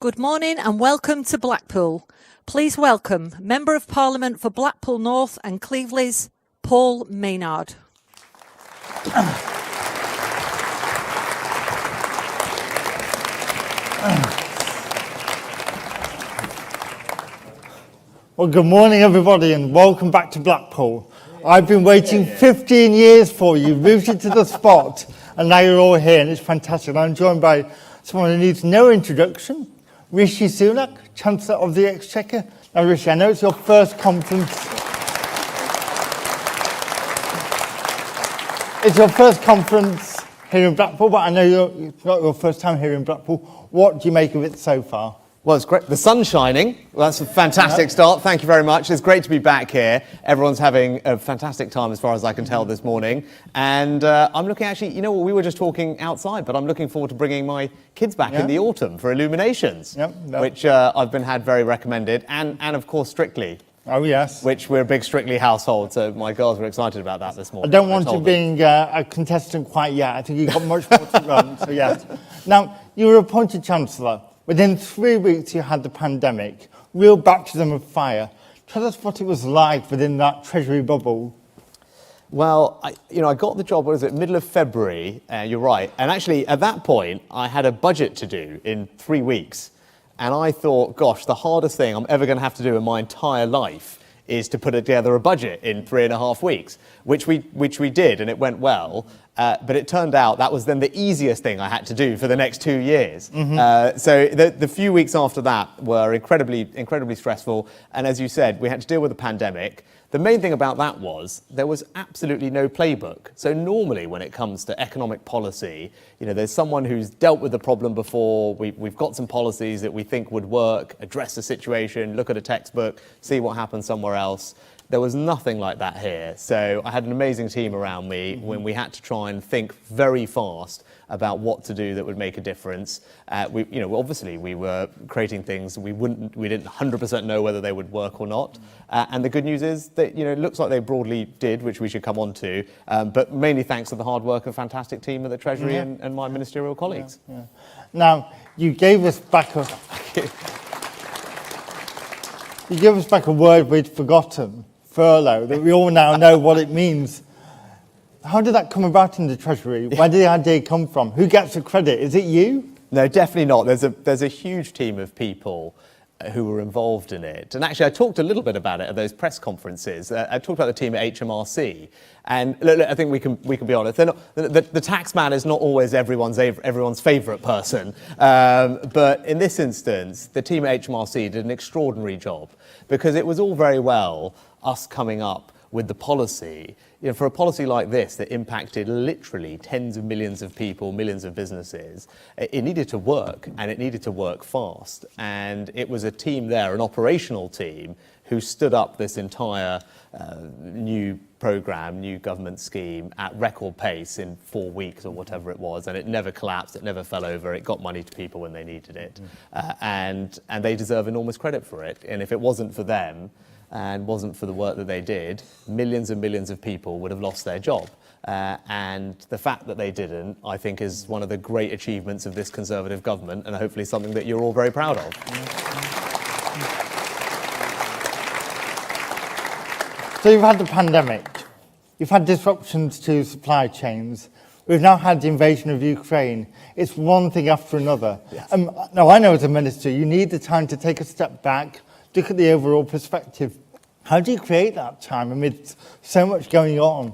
Good morning and welcome to Blackpool. Please welcome Member of Parliament for Blackpool North and Cleveleys, Paul Maynard. Well, good morning, everybody, and welcome back to Blackpool. I've been waiting 15 years for you, rooted to the spot, and now you're all here, and it's fantastic. I'm joined by someone who needs no introduction, Rishi Sunak, Chancellor of the Exchequer. Now, Rishi, I know it's your first conference. It's your first conference here in Blackpool, but I know it's not your first time here in Blackpool. What do you make of it so far? Well, it's great. The sun's shining. Well, that's a fantastic start. Thank you very much. It's great to be back here. Everyone's having a fantastic time as far as I can tell this morning. And I'm looking actually, you know what, we were just talking outside, but I'm looking forward to bringing my kids back in the autumn for illuminations, which I've been had very recommended. And of course, Strictly. Oh, yes. Which we're a big Strictly household, so my girls were excited about that this morning. I don't want you being a contestant quite yet. I think you've got much more to run, so yes. Now, you were appointed Chancellor. Within 3 weeks, you had the pandemic, real baptism of fire. Tell us what it was like within that Treasury bubble. Well, I got the job, what is it, middle of February, you're right. And actually, at that point, I had a budget to do in 3 weeks. And I thought, gosh, the hardest thing I'm ever going to have to do in my entire life is to put together a budget in 3.5 weeks, which we did, and it went well. But it turned out that was then the easiest thing I had to do for the next 2 years. So the few weeks after that were incredibly stressful. And as you said, we had to deal with the pandemic. The main thing about that was there was absolutely no playbook. So normally when it comes to economic policy, there's someone who's dealt with the problem before. We've got some policies that we think would work, address the situation, look at a textbook, see what happens somewhere else. There was nothing like that here. So I had an amazing team around me when we had to try and think very fast about what to do that would make a difference. Obviously we were creating things we didn't 100% know whether they would work or not. And the good news is that it looks like they broadly did, which we should come on to. But mainly thanks to the hard work of a fantastic team at the Treasury and my ministerial colleagues. Now you gave us back a word we'd forgotten. Furlough, that we all now know what it means. How did that come about in the Treasury? Where did the idea come from? Who gets the credit? Is it you? No, definitely not. There's a huge team of people who were involved in it. And actually, I talked a little bit about it at those press conferences. I talked about the team at HMRC. And look, I think we can be honest. The tax man is not always everyone's favourite person. But in this instance, the team at HMRC did an extraordinary job because it was all very well us coming up with the policy. For a policy like this that impacted literally tens of millions of people, millions of businesses, it needed to work, and it needed to work fast. And it was a team there, an operational team, who stood up this entire new programme, new government scheme at record pace in 4 weeks or whatever it was. And it never collapsed, it never fell over, it got money to people when they needed it. And they deserve enormous credit for it. And if it wasn't for them, and wasn't for the work that they did, millions and millions of people would have lost their job. And the fact that they didn't, I think, is one of the great achievements of this Conservative government, and hopefully something that you're all very proud of. So you've had the pandemic, you've had disruptions to supply chains, we've now had the invasion of Ukraine. It's one thing after another. Yes. Now, I know as a minister, you need the time to take a step back, look at the overall perspective. How do you create that time amidst so much going on?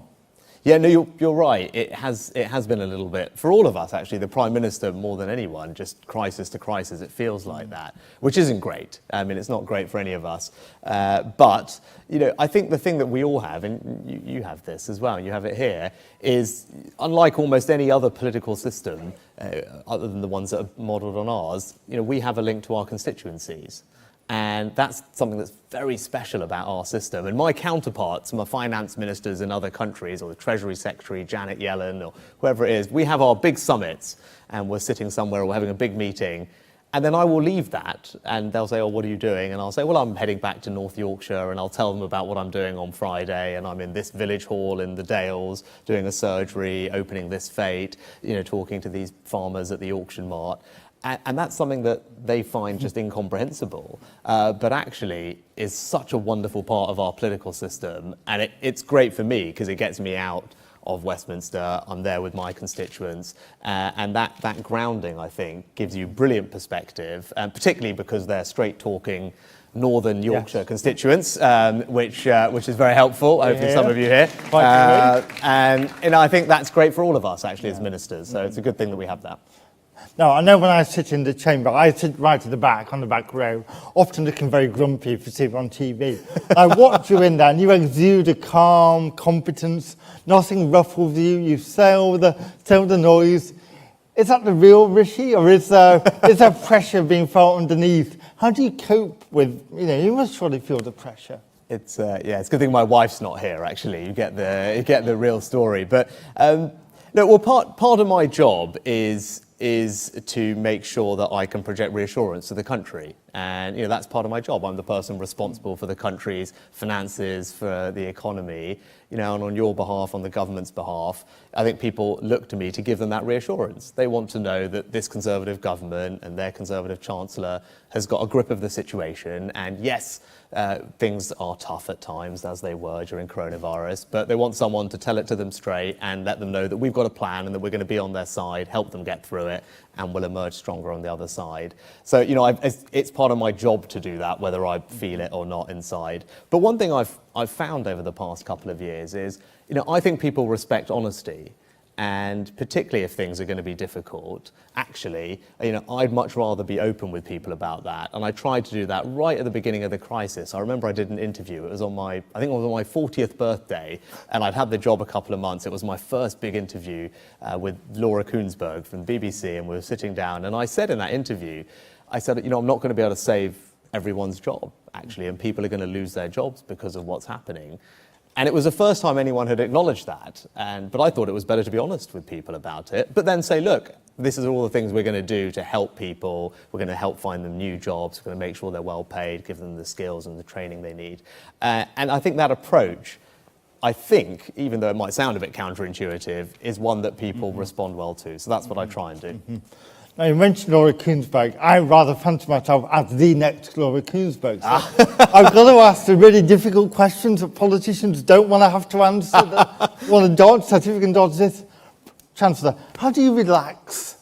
Yeah, no, you're right. It has been a little bit, for all of us actually, the Prime Minister more than anyone, just crisis to crisis, it feels like that, which isn't great. I mean, it's not great for any of us. But, I think the thing that we all have, and you have this as well, you have it here, is unlike almost any other political system, other than the ones that are modelled on ours, we have a link to our constituencies. And that's something that's very special about our system. And my counterparts, my finance ministers in other countries, or the Treasury Secretary, Janet Yellen, or whoever it is, we have our big summits, and we're sitting somewhere, or we're having a big meeting. And then I will leave that, and they'll say, oh, what are you doing? And I'll say, well, I'm heading back to North Yorkshire, and I'll tell them about what I'm doing on Friday, and I'm in this village hall in the Dales, doing a surgery, opening this fete, talking to these farmers at the auction mart. And that's something that they find just incomprehensible, but actually is such a wonderful part of our political system. And it's great for me because it gets me out of Westminster. I'm there with my constituents, and that grounding, I think, gives you brilliant perspective, particularly because they're straight-talking Northern Yorkshire constituents, which is very helpful. Hopefully, some of you here, and I think that's great for all of us actually as ministers. So it's a good thing that we have that. Now, I know when I sit in the chamber, I sit right at the back, on the back row, often looking very grumpy if you see it on TV. I watch you in there and you exude a calm competence, nothing ruffles you, you sail the noise. Is that the real Rishi, or is there pressure being felt underneath? How do you cope with, you must surely feel the pressure. It's a good thing my wife's not here, actually. You get the real story. But, part of my job is to make sure that I can project reassurance to the country. And that's part of my job. I'm the person responsible for the country's finances, for the economy, and on your behalf, on the government's behalf, I think people look to me to give them that reassurance. They want to know that this Conservative government and their Conservative Chancellor has got a grip of the situation. And yes, things are tough at times, as they were during coronavirus, but they want someone to tell it to them straight and let them know that we've got a plan and that we're going to be on their side, help them get through it, and we'll emerge stronger on the other side. So, it's part of my job to do that, whether I feel it or not inside. But one thing I've found over the past couple of years is, I think people respect honesty. And particularly if things are going to be difficult, actually, I'd much rather be open with people about that. And I tried to do that right at the beginning of the crisis. I remember I did an interview. It was on my 40th birthday, and I'd had the job a couple of months. It was my first big interview with Laura Koonsberg from the BBC, and we were sitting down. And I said in that interview, I'm not going to be able to save everyone's job, actually, and people are going to lose their jobs because of what's happening. And it was the first time anyone had acknowledged that. But I thought it was better to be honest with people about it, but then say, look, this is all the things we're going to do to help people. We're going to help find them new jobs. We're going to make sure they're well paid, give them the skills and the training they need. And I think that approach, even though it might sound a bit counterintuitive, is one that people respond well to. So that's what I try and do. Now, you mentioned Laura Koonsberg. I rather fancy myself as the next Laura Koonsberg. So I've got to ask the really difficult questions that politicians don't want to have to answer. Want to dodge, so if you can dodge this. Chancellor, how do you relax?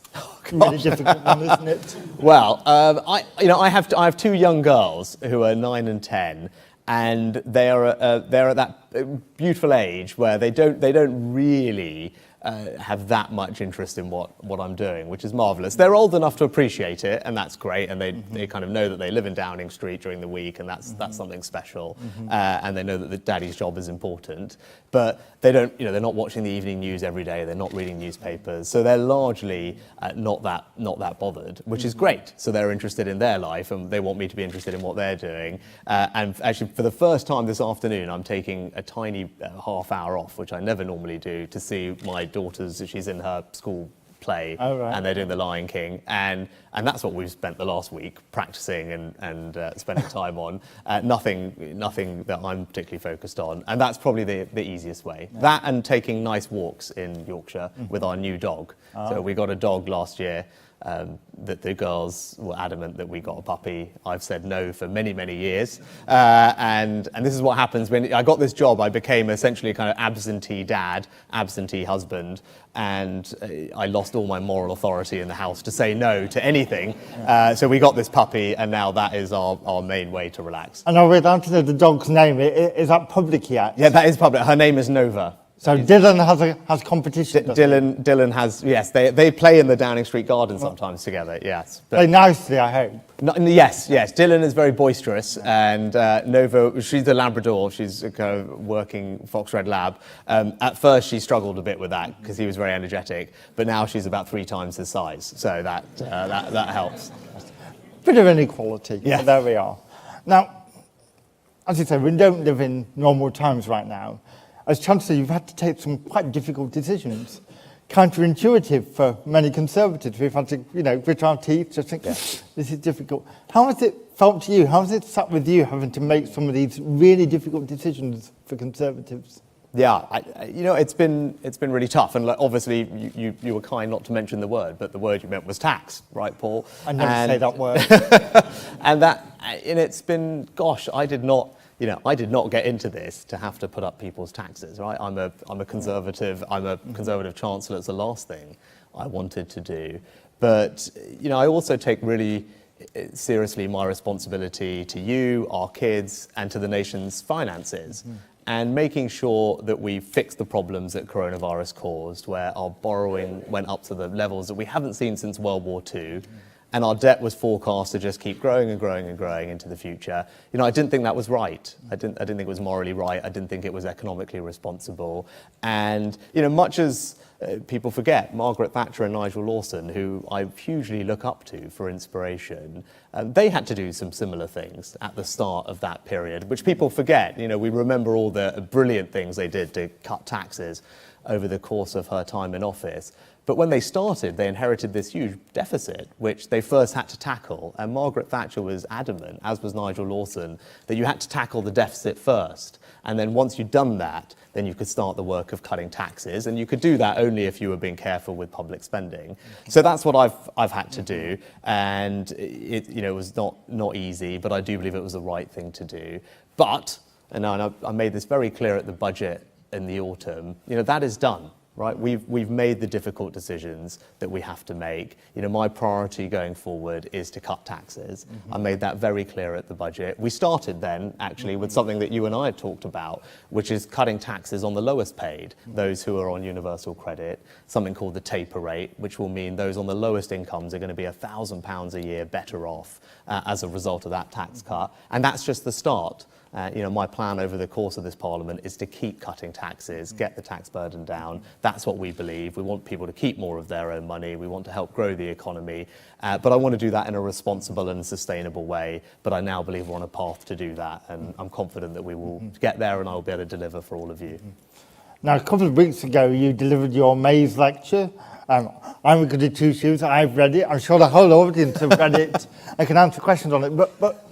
Really difficult one, isn't it? Well, I have two young girls who are 9 and 10. And they're at that beautiful age where they don't really have that much interest in what I'm doing, which is marvellous. They're old enough to appreciate it, and that's great, and they kind of know that they live in Downing Street during the week, and that's something special, and they know that the daddy's job is important, but they don't, they're not watching the evening news every day, they're not reading newspapers, so they're largely not that bothered, which is great. So they're interested in their life, and they want me to be interested in what they're doing, and actually for the first time this afternoon I'm taking a tiny half hour off, which I never normally do, to see my daughter's, she's in her school play, and they're doing The Lion King, and that's what we've spent the last week practicing and spending time on. Nothing that I'm particularly focused on, and that's probably the easiest way. That and taking nice walks in Yorkshire with our new dog. So we got a dog last year. That the girls were adamant that we got a puppy. I've said no for many, many years. And this is what happens when I got this job. I became essentially a kind of absentee dad, absentee husband, and I lost all my moral authority in the house to say no to anything. So we got this puppy, and now that is our main way to relax. And we're down to know the dog's name. Is that public yet? Yeah, that is public. Her name is Nova. So Dylan has competition. Dylan has, yes. They play in the Downing Street Garden sometimes together. Yes. Very nicely, I hope. Yes. Dylan is very boisterous, and Nova, she's a Labrador. She's a kind of working Fox Red Lab. At first, she struggled a bit with that because he was very energetic, but now she's about 3 times his size, so that helps. Bit of inequality. Yeah. But there we are. Now, as you say, we don't live in normal times right now. As Chancellor, you've had to take some quite difficult decisions. Counterintuitive for many Conservatives. We've had to, grit our teeth, just think, this is difficult. How has it felt to you? How has it sat with you having to make some of these really difficult decisions for Conservatives? Yeah, it's been really tough, and obviously you were kind not to mention the word, but the word you meant was tax, right, Paul? I never say that word. And it's been, gosh, I did not get into this to have to put up people's taxes, right? I'm a conservative chancellor. It's the last thing I wanted to do, but I also take really seriously my responsibility to you, our kids, and to the nation's finances. And making sure that we fix the problems that coronavirus caused, where our borrowing went up to the levels that we haven't seen since World War II, and our debt was forecast to just keep growing and growing and growing into the future. I didn't think that was right. I didn't think it was morally right. I didn't think it was economically responsible. And much as people forget, Margaret Thatcher and Nigel Lawson, who I hugely look up to for inspiration, they had to do some similar things at the start of that period, which people forget. We remember all the brilliant things they did to cut taxes over the course of her time in office. But when they started, they inherited this huge deficit, which they first had to tackle. And Margaret Thatcher was adamant, as was Nigel Lawson, that you had to tackle the deficit first. And then once you'd done that, then you could start the work of cutting taxes. And you could do that only if you were being careful with public spending. So that's what I've had to do. And it was not easy, but I do believe it was the right thing to do. But, and I made this very clear at the budget in the autumn, that is done. Right, we've made the difficult decisions that we have to make. My priority going forward is to cut taxes. I made that very clear at the budget. We started then, actually, with something that you and I had talked about, which is cutting taxes on the lowest paid, those who are on universal credit, something called the taper rate, which will mean those on the lowest incomes are going to be £1,000 a year better off as a result of that tax cut. And that's just the start. My plan over the course of this Parliament is to keep cutting taxes, get the tax burden down. That's what we believe. We want people to keep more of their own money. We want to help grow the economy. But I want to do that in a responsible and sustainable way. But I now believe we're on a path to do that. And I'm confident that we will get there and I will be able to deliver for all of you. Now, a couple of weeks ago, you delivered your Mays lecture. I'm going to do two shoes. I've read it. I'm sure the whole audience have read it and can answer questions on it. But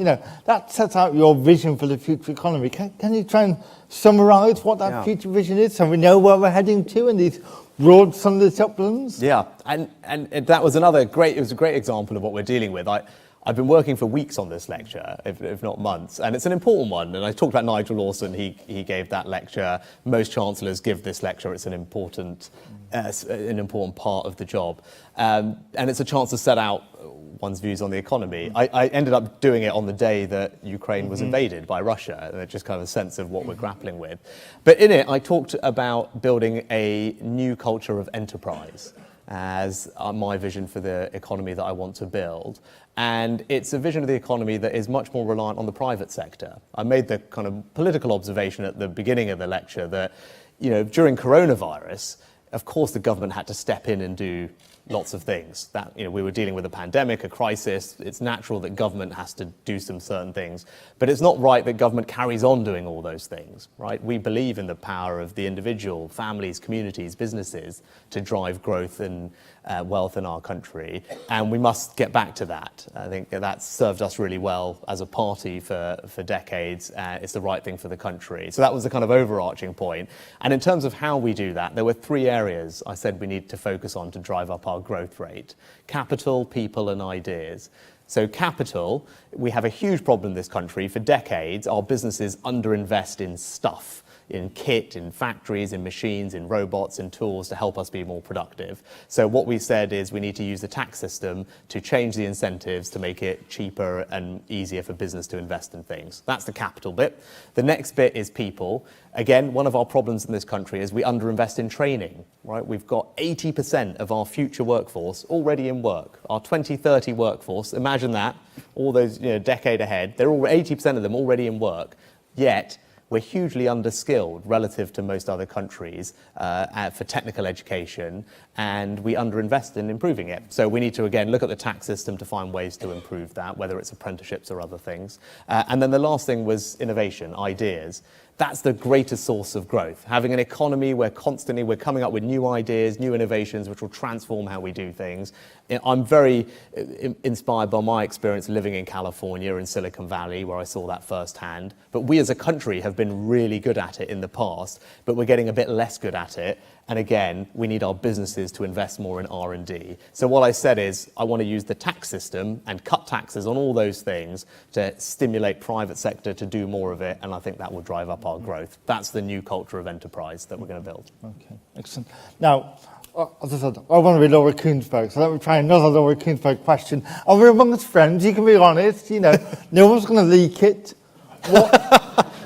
that sets out your vision for the future economy. Can you try and summarise what that future vision is so we know where we're heading to in these broad sunlit uplands? Yeah, and that was a great example of what we're dealing with. I've been working for weeks on this lecture, if not months, and it's an important one. And I talked about Nigel Lawson, he gave that lecture. Most chancellors give this lecture. It's an important part of the job. And it's a chance to set out one's views on the economy. I ended up doing it on the day that Ukraine was invaded by Russia, and it's just kind of a sense of what we're grappling with. But in it, I talked about building a new culture of enterprise as my vision for the economy that I want to build. And it's a vision of the economy that is much more reliant on the private sector. I made the kind of political observation at the beginning of the lecture that, during coronavirus, of course the government had to step in and do lots of things. That we were dealing with a pandemic, a crisis. It's natural that government has to do some certain things, but it's not right that government carries on doing all those things, right? We believe in the power of the individual, families, communities, businesses to drive growth and wealth in our country, and we must get back to that. I think that's served us really well as a party for decades. It's the right thing for the country. So that was the kind of overarching point. And in terms of how we do that, there were three areas I said we need to focus on to drive up our growth rate: capital, people, and ideas. So capital, we have a huge problem in this country. For decades, our businesses underinvest in stuff, in kit, in factories, in machines, in robots, in tools to help us be more productive. So what we said is we need to use the tax system to change the incentives to make it cheaper and easier for business to invest in things. That's the capital bit. The next bit is people. Again, one of our problems in this country is we underinvest in training, right? We've got 80% of our future workforce already in work. Our 2030 workforce, imagine that, all those, decade ahead, they're all 80% of them already in work, yet we're hugely underskilled relative to most other countries for technical education, and we underinvest in improving it. So we need to, again, look at the tax system to find ways to improve that, whether it's apprenticeships or other things. And then the last thing was innovation, ideas. That's the greatest source of growth. Having an economy where constantly we're coming up with new ideas, new innovations, which will transform how we do things. I'm very inspired by my experience living in California, in Silicon Valley, where I saw that firsthand. But we as a country have been really good at it in the past, but we're getting a bit less good at it. And again, we need our businesses to invest more in R&D. So what I said is, I want to use the tax system and cut taxes on all those things to stimulate private sector to do more of it, and I think that will drive up our growth. That's the new culture of enterprise that we're going to build. Okay, excellent. Now, as I said, I want to be Laura Koonsberg, so let me try another Laura Koonsberg question. Are we amongst friends? You can be honest, you know, no one's going to leak it.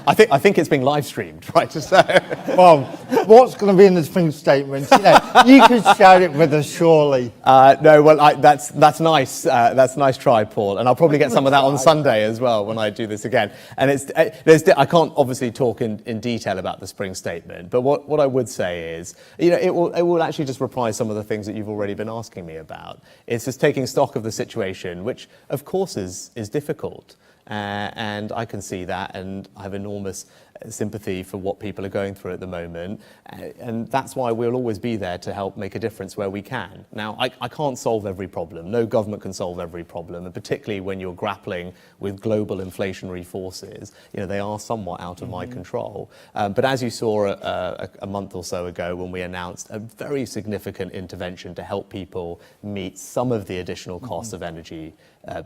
I think it's being live streamed, right? So, well, what's going to be in the spring statement? You know, you could share it with us, surely. No, well, that's nice. That's a nice try, Paul. And I'll probably get some of that on Sunday as well when I do this again. And I can't obviously talk in detail about the spring statement, but what I would say is, you know, it will actually just reprise some of the things that you've already been asking me about. It's just taking stock of the situation, which of course is difficult. And I can see that, and I have enormous sympathy for what people are going through at the moment, and that's why we'll always be there to help make a difference where we can. Now, I can't solve every problem. No government can solve every problem, and particularly when you're grappling with global inflationary forces, you know, they are somewhat out of my control. But as you saw a month or so ago when we announced a very significant intervention to help people meet some of the additional costs of energy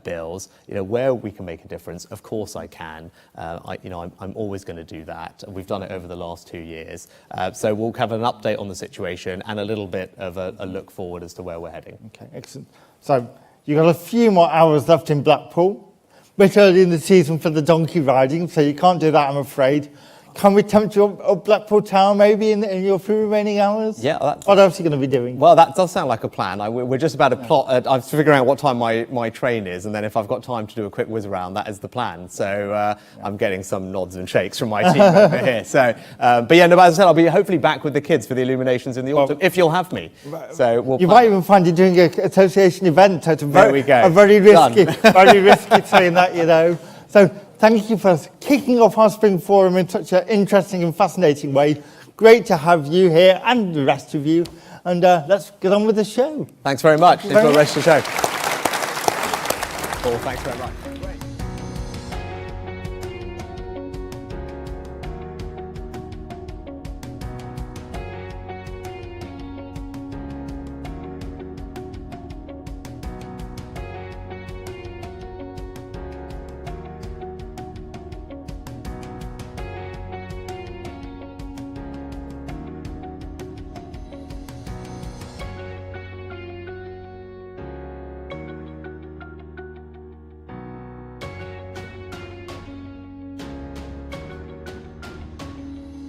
bills, you know, where we can make a difference, of course I can. I'm always going to do that. We've done it over the last 2 years. So we'll have an update on the situation and a little bit of a look forward as to where we're heading. Okay, excellent. So you've got a few more hours left in Blackpool. Bit early in the season for the donkey riding, so you can't do that, I'm afraid. Can we tempt you up Blackpool Town maybe in your few remaining hours? Yeah. What else are you going to be doing? Well, that does sound like a plan. We're just about to plot. I'm figuring out what time my train is, and then if I've got time to do a quick whiz around, that is the plan. So I'm getting some nods and shakes from my team over here. So, but yeah, no, as I said, I'll be hopefully back with the kids for the illuminations in the autumn, if you'll have me. So you might even find you doing an association event. There we go. A very risky, very risky saying that, you know. So thank you for kicking off our Spring Forum in such an interesting and fascinating way. Great to have you here and the rest of you. And let's get on with the show. Thanks very much. Enjoy the rest of the show. Paul, thanks very much. Great.